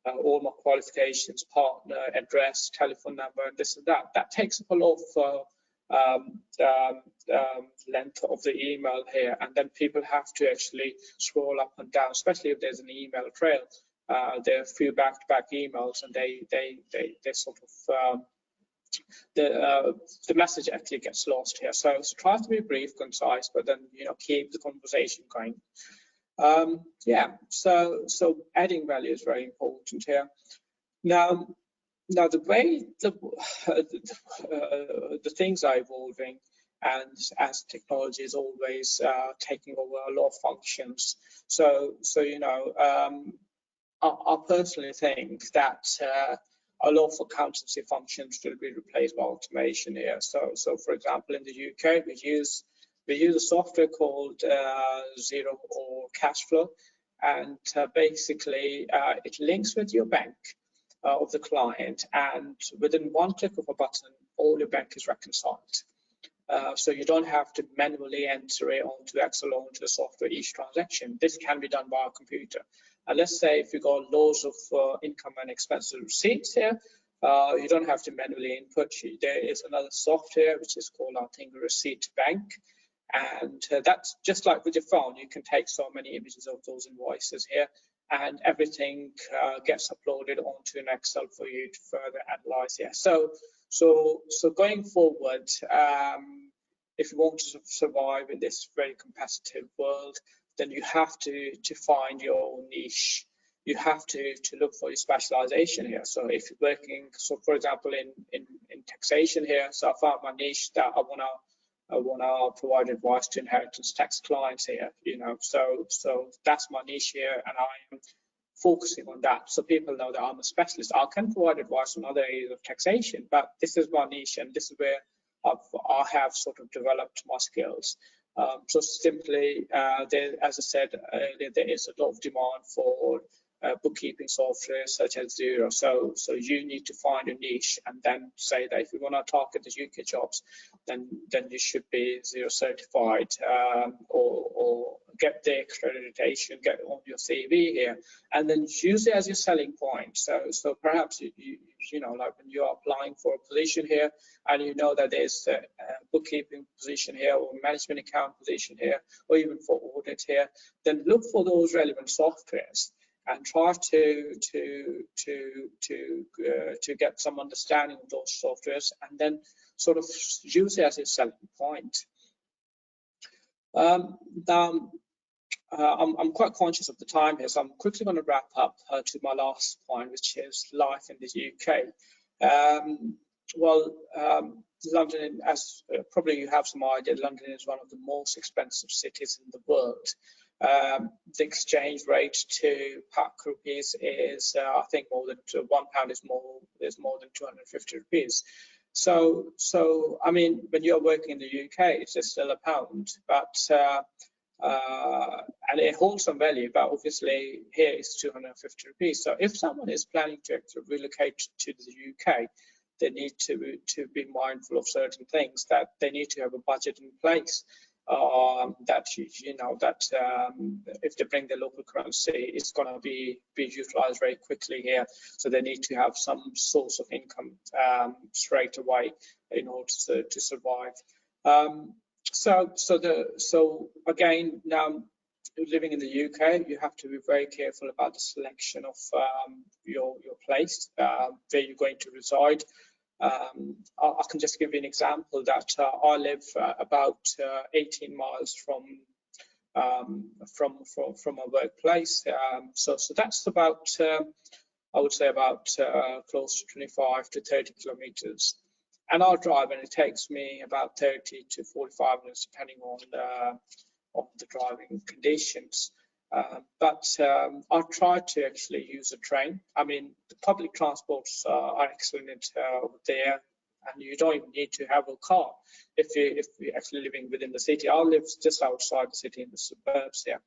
all my qualifications, partner, address, telephone number, and this and that. That takes up a lot of length of the email here, and then people have to actually scroll up and down, especially if there's an email trail. There are a few back-to-back emails, and they sort of the message actually gets lost here. So try to be brief, concise, but then keep the conversation going. Yeah, so adding value is very important here. Now the way the things are evolving, and as technology is always taking over a lot of functions, so I personally think that a lot of accountancy functions will be replaced by automation here. So for example, in the UK, we use a software called Zero or Cashflow, and basically it links with your bank of the client, and within one click of a button, all your bank is reconciled. So you don't have to manually enter it onto Excel or onto the software each transaction. This can be done by a computer. And let's say if you got loads of income and expenses receipts here, you don't have to manually input. There is another software which is called, I think, Receipt Bank. And that's just like with your phone. You can take so many images of those invoices here, and everything gets uploaded onto an Excel for you to further analyze here. So going forward, if you want to survive in this very competitive world, then you have to find your own niche. You have to look for your specialization here. So if you're working, so for example, in taxation here, so I found my niche that I wanna provide advice to inheritance tax clients here. So that's my niche here, and I am focusing on that, so people know that I'm a specialist. I can provide advice on other areas of taxation, but this is my niche, and this is where I have sort of developed my skills. So simply, as I said earlier, there is a lot of demand for bookkeeping software such as Xero. So you need to find a niche, and then say that if you want to target the UK jobs, then you should be Xero certified, or get the accreditation, get on your CV here, and then use it as your selling point. So perhaps you know, like when you're applying for a position here, and you know that there's a bookkeeping position here, or management account position here, or even for audit here, then look for those relevant softwares and try to get some understanding of those softwares, and then sort of use it as a selling point. Now, I'm quite conscious of the time here, so I'm quickly going to wrap up to my last point, which is life in the UK. London, as probably you have some idea, London is one of the most expensive cities in the world. The exchange rate to PAC rupees is, I think, more than £1 is more than 250 rupees. So I mean, when you're working in the UK, it's still a pound, but and it holds some value, but obviously here it's 250 rupees. So if someone is planning to relocate to the UK, they need to be mindful of certain things, that they need to have a budget in place. That if they bring their local currency, it's going to be utilized very quickly here. So they need to have some source of income straight away in order to survive. So again, now living in the UK, you have to be very careful about the selection of your place where you're going to reside. I can just give you an example that I live about 18 miles from a workplace. So that's about I would say about close to 25 to 30 kilometers. And I'll drive, and it takes me about 30 to 45 minutes, depending on the driving conditions. I try to actually use a train. I mean, the public transports are excellent there, and you don't even need to have a car if you're actually living within the city. I live just outside the city in the suburbs here.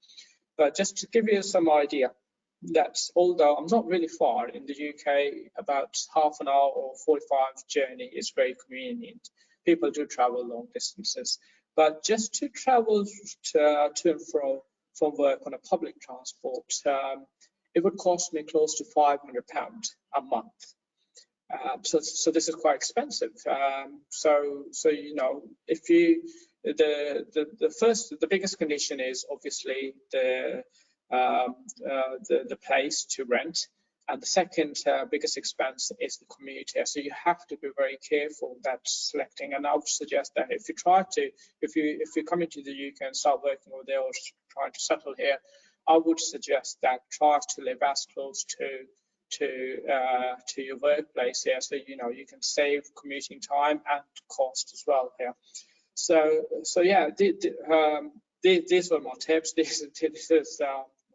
But just to give you some idea, that although I'm not really far in the UK, about half an hour or 45 journey is very convenient. People do travel long distances, but just to travel to and from work on a public transport, it would cost me close to £500 a month. So this is quite expensive. So you know, if you the biggest condition is obviously the place to rent, and the second biggest expense is the commute here. So you have to be very careful that selecting. And I would suggest that if you come into the UK and start working over there or trying to settle here, I would suggest that try to live as close to your workplace here, so you know you can save commuting time and cost as well here. So yeah, these were my tips. This is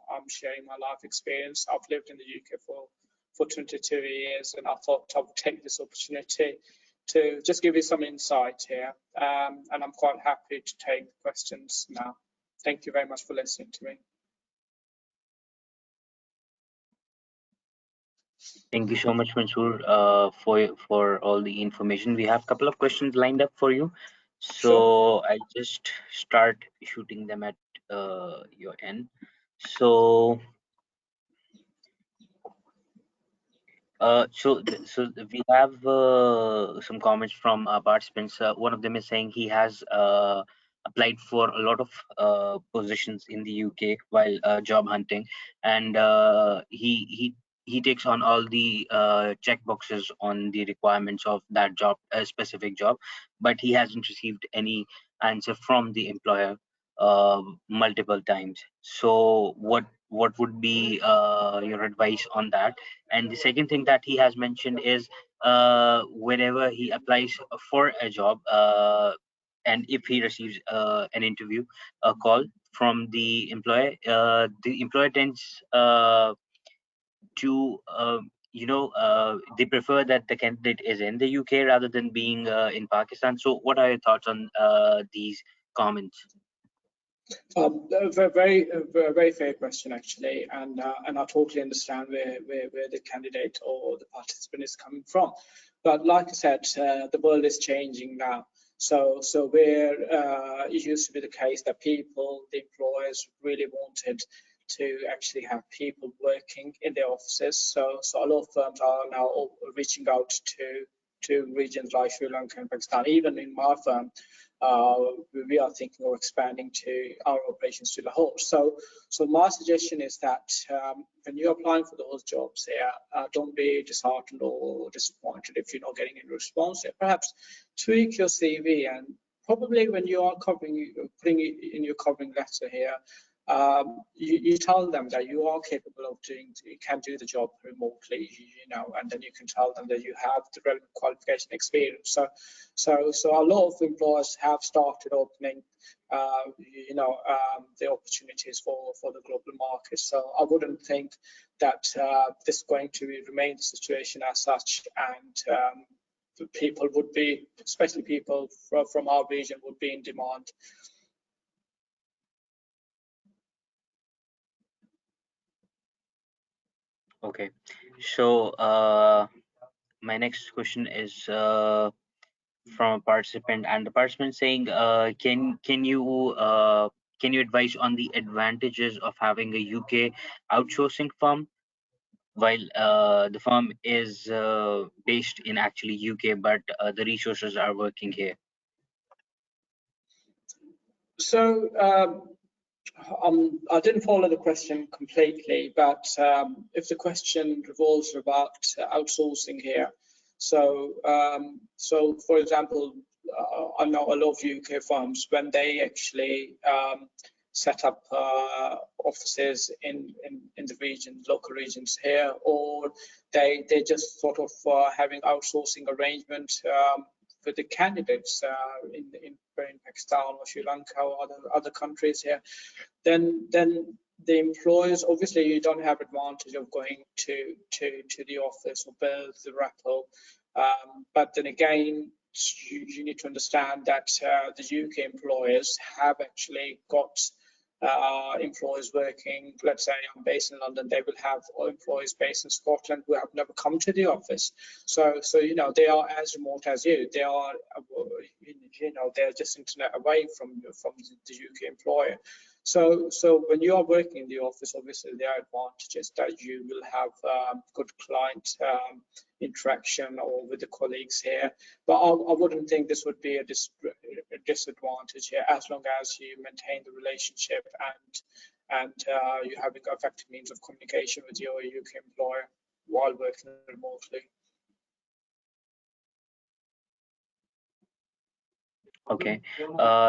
I'm sharing my life experience. I've lived in the UK for 22 years, and I thought I would take this opportunity to just give you some insight here. And I'm quite happy to take questions now. Thank you very much for listening to me. Thank you so much, Mansoor, for all the information. We have a couple of questions lined up for you, so Sure. I'll just start shooting them at your end. So, we have some comments from participants. One of them is saying he has applied for a lot of positions in the UK while job hunting, and he takes on all the check boxes on the requirements of that job, a specific job, but he hasn't received any answer from the employer multiple times. So what would be your advice on that? And the second thing that he has mentioned is whenever he applies for a job, and if he receives an interview, a call from the employer tends to they prefer that the candidate is in the UK rather than being in Pakistan. So what are your thoughts on these comments? Very fair question, actually, and I totally understand where the candidate or the participant is coming from. But like I said, the world is changing now. So where it used to be the case that the employers really wanted to actually have people working in their offices. So a lot of firms are now reaching out to regions like Sri Lanka and Pakistan. Even in my firm, we are thinking of expanding to our operations to Lahore. So my suggestion is that when you're applying for those jobs here, don't be disheartened or disappointed if you're not getting any response here. Perhaps tweak your CV, and probably when you are putting it in your covering letter here, you tell them that you are capable of you can do the job remotely, and then you can tell them that you have the relevant qualification experience. So a lot of employers have started opening, the opportunities for the global market. So I wouldn't think that this is going to remain the situation as such, and people would be, especially people from our region, would be in demand. Okay, so my next question is from a participant, and the participant saying, can you advise on the advantages of having a UK outsourcing firm while the firm is based in actually UK, but the resources are working here? So I didn't follow the question completely, but if the question revolves about outsourcing here, so for example, I know a lot of UK firms when they actually set up offices in the region, local regions here, or they just sort of having outsourcing arrangement with the candidates in Pakistan or Sri Lanka or other countries here, then the employers, obviously you don't have advantage of going to the office or build the rapport, but then again you need to understand that the UK employers have actually got employees working. Let's say I'm based in London, they will have employees based in Scotland who have never come to the office. So you know, they are as remote as you. They are, you know, they're just internet away from the UK employer. So when you are working in the office, obviously there are advantages that you will have good client interaction or with the colleagues here. But I wouldn't think this would be a disadvantage here, as long as you maintain the relationship and you have effective means of communication with your UK employer while working remotely. Okay.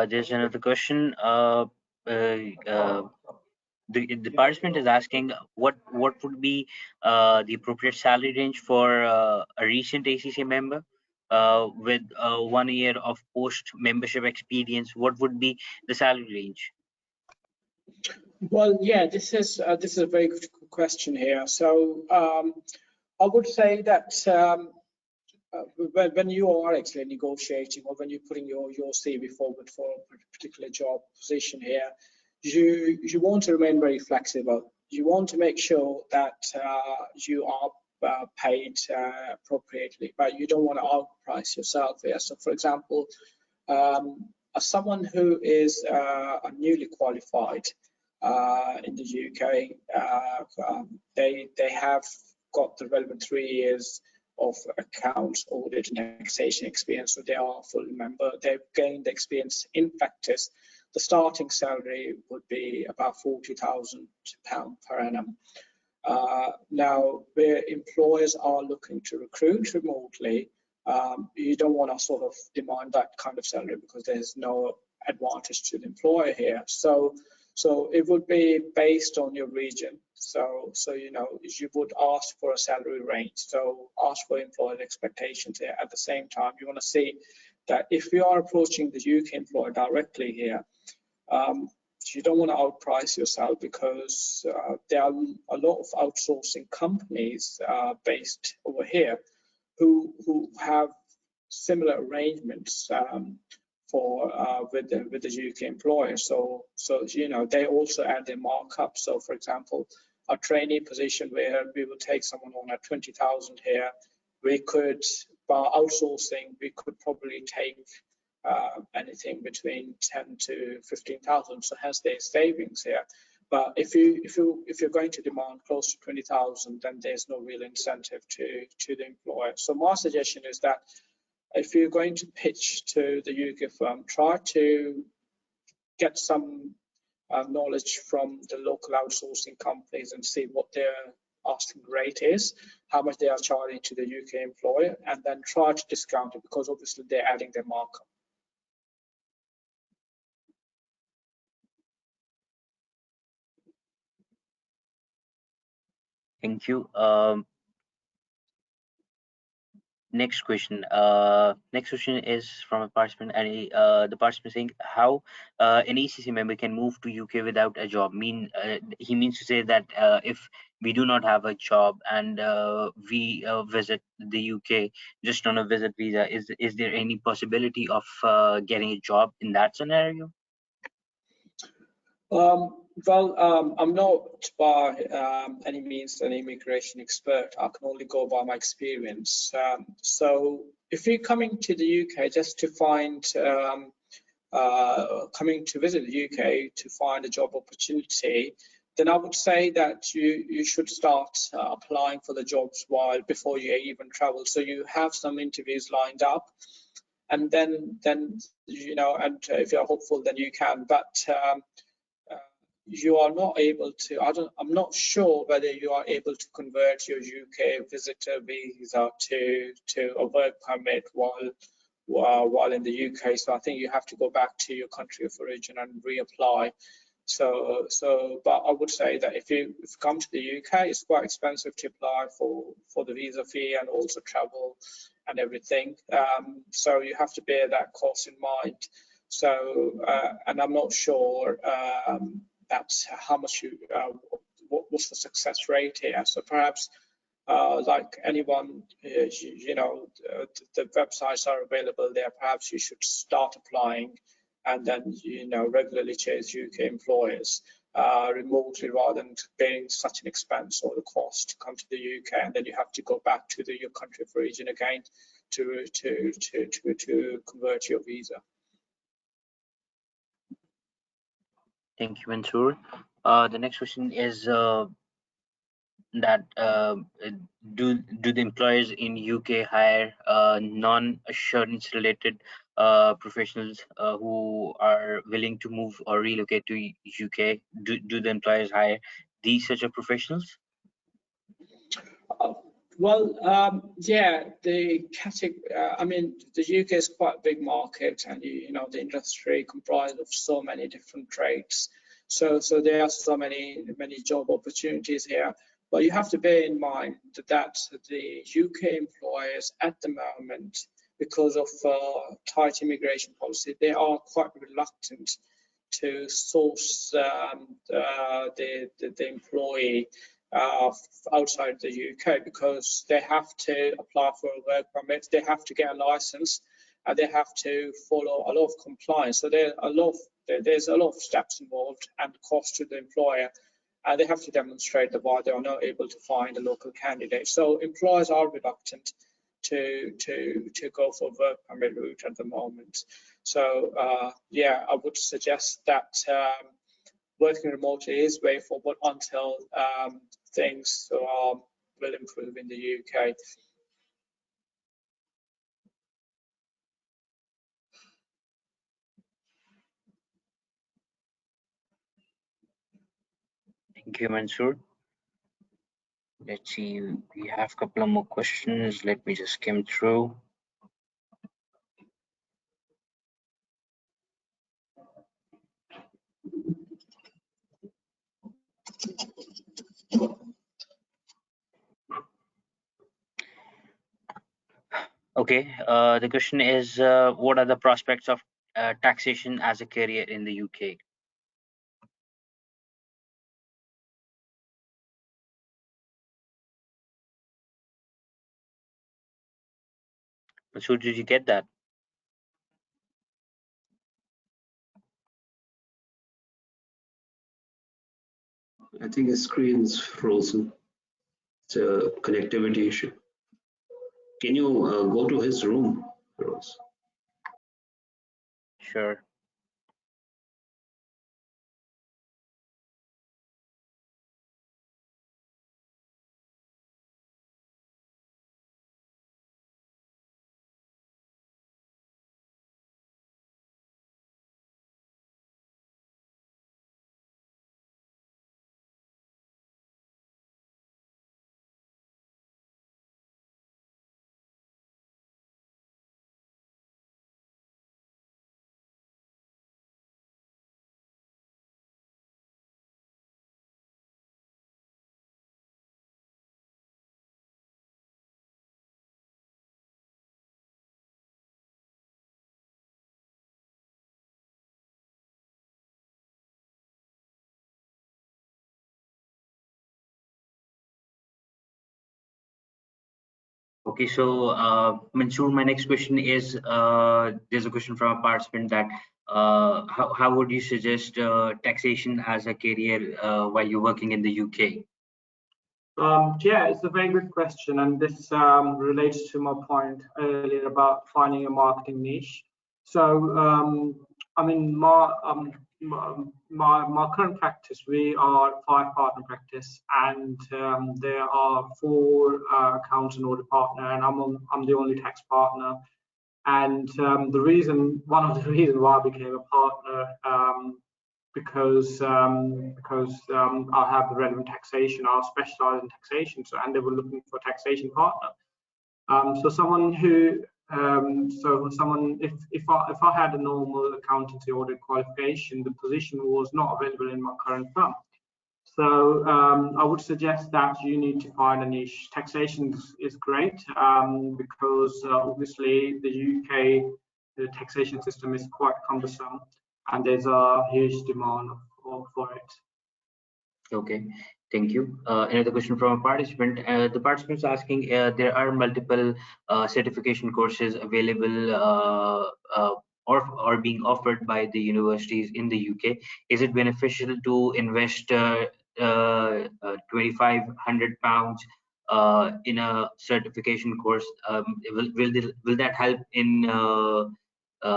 There's another question. The participant is asking what would be the appropriate salary range for a recent ACC member with 1 year of post membership experience. What would be the salary range? Well, yeah, this is a very good question here. So I would say that when you are actually negotiating or when you're putting your CV forward for a particular job position here, you want to remain very flexible. You want to make sure that you are paid appropriately, but you don't want to outprice yourself here. So, for example, as someone who is newly qualified in the UK, they have got the relevant 3 years of accounts, audit, and taxation experience, so they are a full member. They've gained experience in practice. The starting salary would be about £40,000 per annum. Now, where employers are looking to recruit remotely, you don't want to sort of demand that kind of salary because there's no advantage to the employer here. So it would be based on your region. So you know, you would ask for a salary range. So ask for employer expectations here. At the same time, you want to see that if you are approaching the UK employer directly here, you don't want to outprice yourself because there are a lot of outsourcing companies based over here who have similar arrangements with the UK employer. So you know, they also add their markup. So for example, a trainee position where we will take someone on at 20,000 here, we could, by outsourcing, we could probably take anything between 10 to 15,000. So hence there's savings here. But if you're going to demand close to 20,000, then there's no real incentive to the employer. So my suggestion is that if you're going to pitch to the UK firm, try to get some knowledge from the local outsourcing companies and see what their asking rate is, how much they are charging to the UK employer, and then try to discount it because obviously they're adding their markup. Thank you. Next question. Next question is from a participant, and the participant saying how an ACC member can move to UK without a job. He means to say that if we do not have a job and we visit the UK just on a visit visa, is there any possibility of getting a job in that scenario? I'm not by any means an immigration expert. I can only go by my experience. So if you're coming to the UK just to find, coming to visit the UK to find a job opportunity, then I would say that you should start applying for the jobs before you even travel. So you have some interviews lined up, and then you know, and if you're hopeful, then you can. But you are not able to, I'm not sure whether you are able to convert your UK visitor visa to a work permit while in the UK. So I think you have to go back to your country of origin and reapply. But I would say that if you come to the UK, it's quite expensive to apply for the visa fee and also travel and everything. So you have to bear that cost in mind. So, and I'm not sure that's how much what's the success rate here. So perhaps like anyone, the websites are available there. Perhaps you should start applying and then, regularly chase UK employers remotely rather than paying such an expense or the cost to come to the UK, and then you have to go back to your country of origin again to convert your visa. Thank you, Mansoor. The next question is that do the employers in UK hire non-assurance related professionals who are willing to move or relocate to UK? Do the employers hire these such of professionals? Yeah, the UK is quite a big market, and the industry comprises of so many different trades. So there are so many job opportunities here. But you have to bear in mind that the UK employers at the moment, because of tight immigration policy, they are quite reluctant to source the employee outside the UK, because they have to apply for a work permit, they have to get a license, and they have to follow a lot of compliance. So there's a lot of steps involved and cost to the employer, and they have to demonstrate that why they are not able to find a local candidate. So employers are reluctant to go for work permit route at the moment. So yeah, I would suggest that working remotely is way forward until things will improve in the UK. Thank you, Mansoor. Let's see, we have a couple of more questions. Let me just skim through. Okay, the question is, what are the prospects of taxation as a career in the UK? So did you get that? I think his screen's frozen. It's a connectivity issue. Can you go to his room, Rose? Sure. Okay, so Mansoor, my next question is, there's a question from a participant that how would you suggest taxation as a career while you're working in the UK? Yeah, it's a very good question, and this relates to my point earlier about finding a marketing niche. So, I mean, my current practice, we are 5-partner practice, and there are 4 accounts and audit partner, and I'm the only tax partner. And one of the reasons why I became a partner, because I have the relevant taxation. I specialize in taxation, so and they were looking for a taxation partner. So someone who if I had a normal accountancy audit qualification, the position was not available in my current firm. So I would suggest that you need to find a niche. Taxation is great because obviously the UK taxation system is quite cumbersome, and there's a huge demand for it. Okay, thank you. Another question from a participant. The participant is asking, there are multiple certification courses available or being offered by the universities in the UK. Is it beneficial to invest £2,500 in a certification course? Will that help in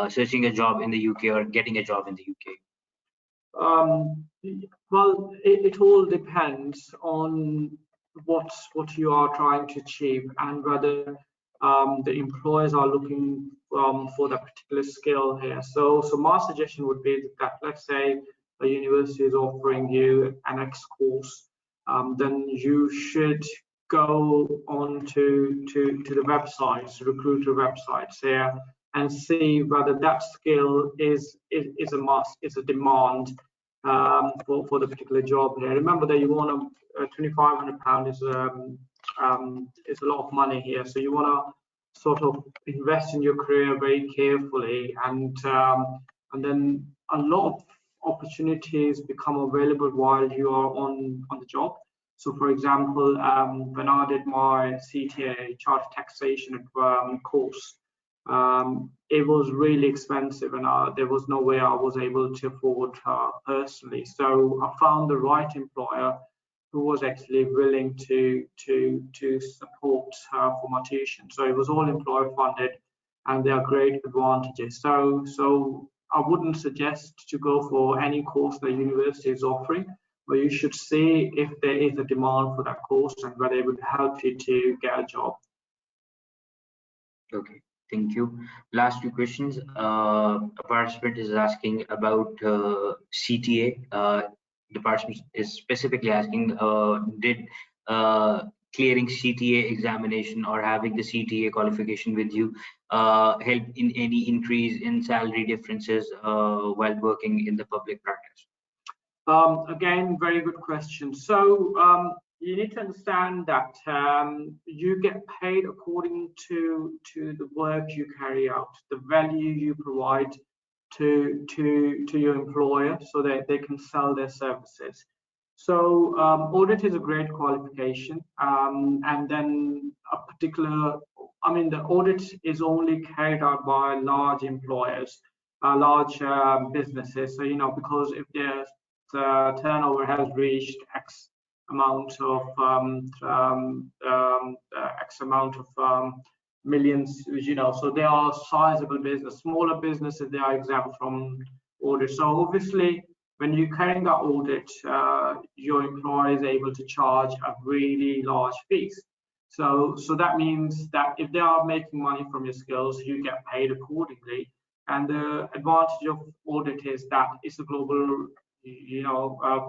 searching a job in the UK or getting a job in the UK? Well, it all depends on what you are trying to achieve and whether the employers are looking for that particular skill here. So my suggestion would be that, let's say a university is offering you an X course, then you should go on to the websites, recruiter websites here, and see whether that skill is a must, is a demand for the particular job here. Remember that you want £2,500 is a lot of money here, so you want to sort of invest in your career very carefully, and then a lot of opportunities become available while you are on the job. So, for example, when I did my CTA, Chartered Taxation course, it was really expensive, and there was no way I was able to afford personally. So I found the right employer who was actually willing to support for my tuition. So it was all employer funded, and there are great advantages. So I wouldn't suggest to go for any course the university is offering, but you should see if there is a demand for that course and whether it would help you to get a job. Okay, thank you. Last two questions. A participant is asking about CTA. The participant is specifically asking, did clearing CTA examination or having the CTA qualification with you help in any increase in salary differences while working in the public practice? Again, very good question. So you need to understand that you get paid according to the work you carry out, the value you provide to your employer, so that they can sell their services. So audit is a great qualification, and then a particular, the audit is only carried out by large employers, large businesses. So because if their turnover has reached X amount of millions, so they are sizable business. Smaller businesses, they are exempt from audit. So obviously, when you're carrying that audit, your employer is able to charge a really large fees. So that means that if they are making money from your skills, you get paid accordingly. And the advantage of audit is that it's a global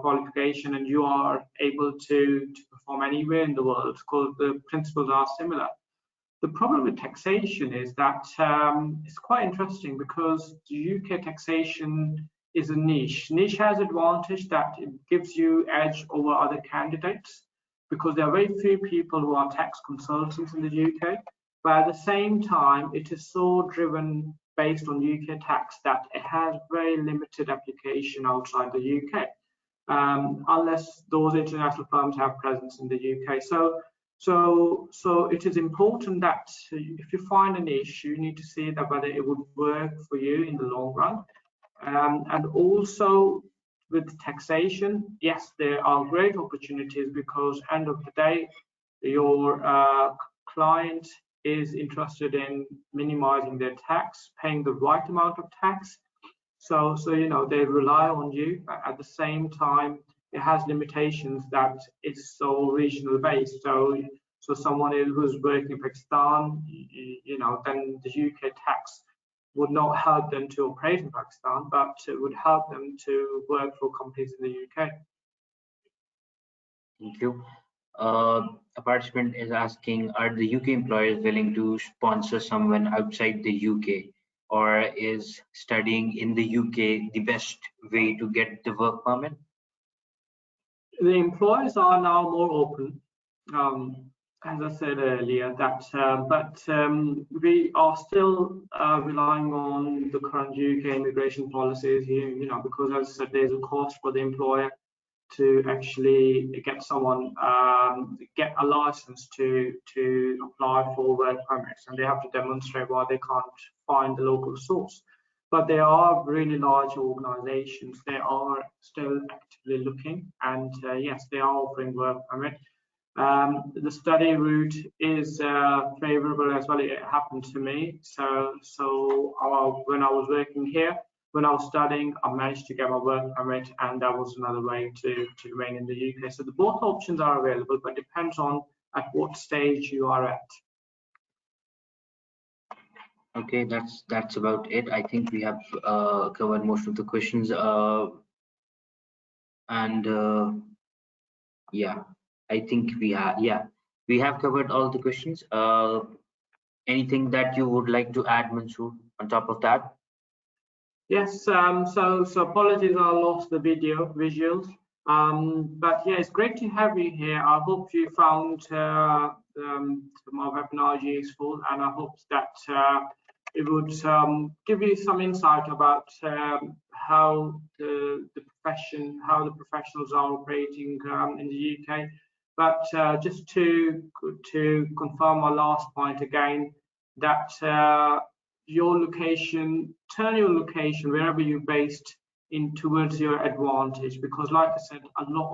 qualification, and you are able to perform anywhere in the world because the principles are similar. The problem with taxation is that it's quite interesting because the UK taxation is a niche. Niche has advantage that it gives you edge over other candidates because there are very few people who are tax consultants in the UK, but at the same time, it is so driven based on UK tax that it has very limited application outside the UK, unless those international firms have presence in the UK. So it is important that if you find a niche, you need to see that whether it would work for you in the long run. And also with taxation, yes, there are great opportunities because end of the day, your client is interested in minimizing their tax, paying the right amount of tax. So they rely on you. At the same time, it has limitations that it's so regional based. So someone who's working in Pakistan, then the UK tax would not help them to operate in Pakistan, but it would help them to work for companies in the UK. Thank you. A participant is asking, are the UK employers willing to sponsor someone outside the UK, or is studying in the UK the best way to get the work permit? The employers are now more open, as I said earlier, that but we are still relying on the current UK immigration policies here, because as I said, there's a cost for the employer to actually get someone get a license to apply for work permits, and they have to demonstrate why they can't find the local source. But they are really large organizations. They are still actively looking, and yes, they are offering work permit. The study route is favorable as well. It happened to me. So when I was working here, when I was studying, I managed to get my work permit, and that was another way to remain in the UK. So both options are available, but depends on at what stage you are at. Okay, that's about it. I think we have covered most of the questions, and yeah, I think we have covered all the questions. Anything that you would like to add, Mansoor, on top of that? Yes, so apologies, I lost the visuals. But yeah, it's great to have you here. I hope you found my webinar useful, and I hope that it would give you some insight about how the professionals are operating in the UK. But just to confirm my last point again, that your location, turn your location wherever you're based in towards your advantage, because like I said, a lot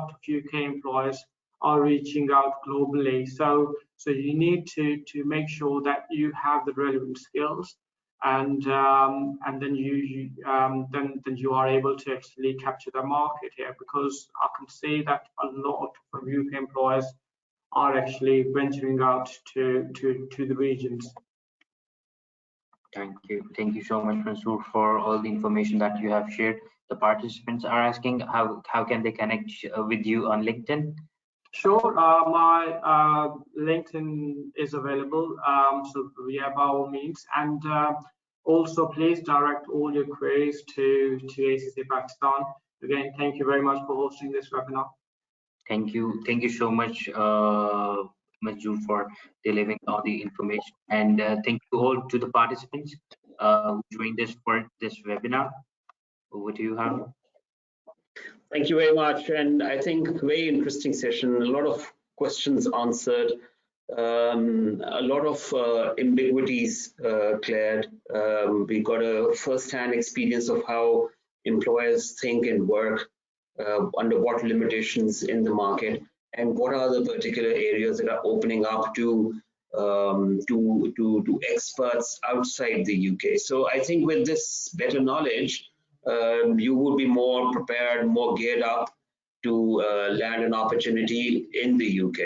of UK employers are reaching out globally. So you need to make sure that you have the relevant skills, and then you are able to actually capture the market here, because I can see that a lot of UK employers are actually venturing out to the regions. Thank you so much, Mansoor, for all the information that you have shared. The participants are asking how can they connect with you on LinkedIn? Sure, my LinkedIn is available, so yeah, by all means, and also please direct all your queries to ACC Pakistan. Again, thank you very much for hosting this webinar. Thank you so much, Mansoor, for delivering all the information, and thank you all to the participants who joined us for this webinar. Over to you, Harun. Thank you very much, and I think very interesting session. A lot of questions answered, a lot of ambiguities cleared. We got a first-hand experience of how employers think and work, under what limitations in the market, and what are the particular areas that are opening up to experts outside the UK. So I think with this better knowledge, you would be more prepared, more geared up to land an opportunity in the UK.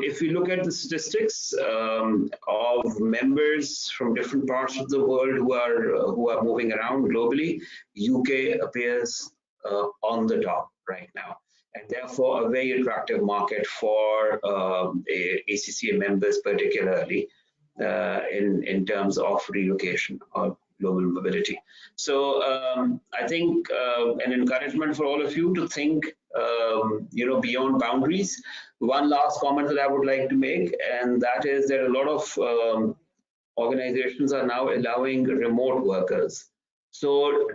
If we look at the statistics of members from different parts of the world who are moving around globally, UK appears on the top right now, and therefore a very attractive market for ACCA members, particularly in terms of relocation or global mobility. So I think an encouragement for all of you to think beyond boundaries. One last comment that I would like to make, and that is that a lot of organizations are now allowing remote workers. So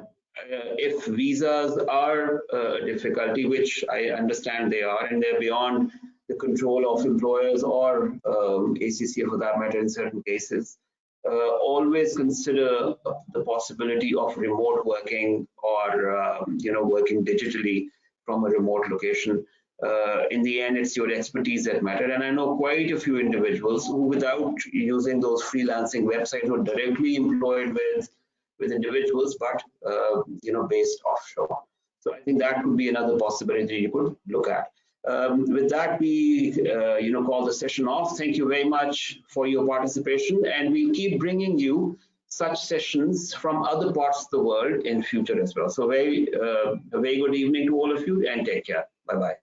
if visas are a difficulty, which I understand they are, and they're beyond the control of employers or ACCA for that matter in certain cases, always consider the possibility of remote working or working digitally from a remote location. In the end, it's your expertise that matter, and I know quite a few individuals who, without using those freelancing websites, were directly employed with individuals, but based offshore. So I think that could be another possibility you could look at. With that, we call the session off. Thank you very much for your participation, and we'll keep bringing you such sessions from other parts of the world in future as well. So a very good evening to all of you, and take care. Bye-bye.